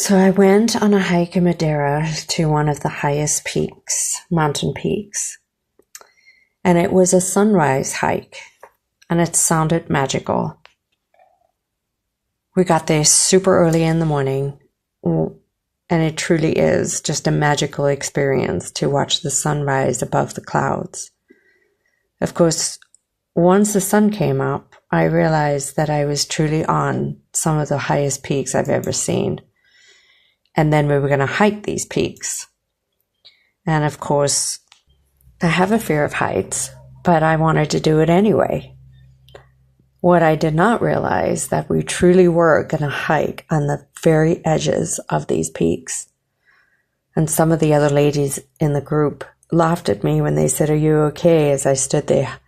So I went on a hike in Madeira to one of the highest peaks, mountain peaks. And it was a sunrise hike, and it sounded magical. We got there super early in the morning, and it truly is just a magical experience to watch the sunrise above the clouds. Of course, once the sun came up, I realized that I was truly on some of the highest peaks I've ever seen. And then we were going to hike these peaks. And of course, I have a fear of heights, but I wanted to do it anyway. What I did not realize that we truly were going to hike on the very edges of these peaks. And some of the other ladies in the group laughed at me when they said, "Are you okay?" as I stood there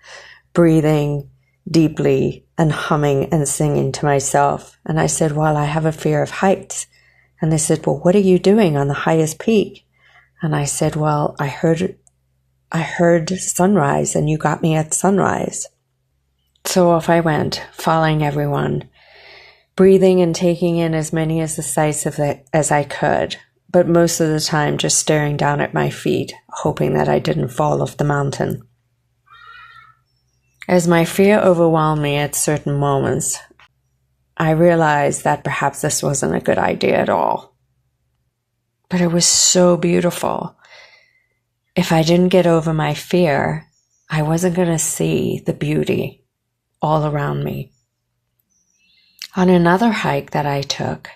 breathing deeply and humming and singing to myself. And I said, "Well, I have a fear of heights." And they said, "Well, what are you doing on the highest peak?" And I said, "Well, I heard sunrise, and you got me at sunrise." So off I went, following everyone, breathing and taking in as many as the sights as I could, but most of the time just staring down at my feet, hoping that I didn't fall off the mountain. As my fear overwhelmed me at certain moments, I realized that perhaps this wasn't a good idea at all. But it was so beautiful. If I didn't get over my fear, I wasn't going to see the beauty all around me. On another hike that I took,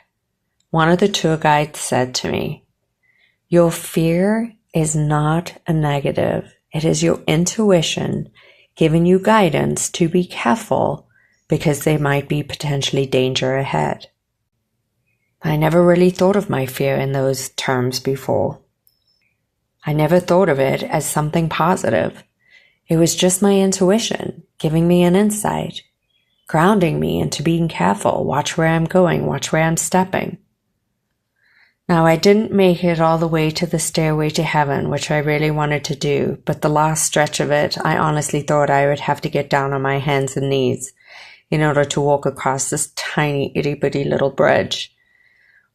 one of the tour guides said to me, "Your fear is not a negative. It is your intuition giving you guidance to be careful because there might be potentially danger ahead." I never really thought of my fear in those terms before. I never thought of it as something positive. It was just my intuition giving me an insight, grounding me into being careful, watch where I'm going, watch where I'm stepping. Now, I didn't make it all the way to the stairway to heaven, which I really wanted to do, but the last stretch of it, I honestly thought I would have to get down on my hands and knees in order to walk across this tiny itty-bitty little bridge.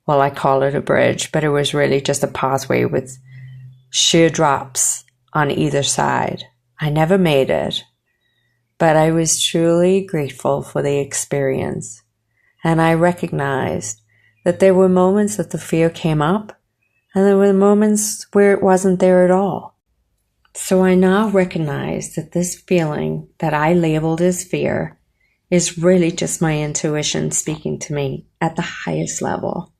Well, I call it a bridge, but it was really just a pathway with sheer drops on either side. I never made it, but I was truly grateful for the experience. And I recognized that there were moments that the fear came up, and there were moments where it wasn't there at all. So I now recognize that this feeling that I labeled as fear is really just my intuition speaking to me at the highest level.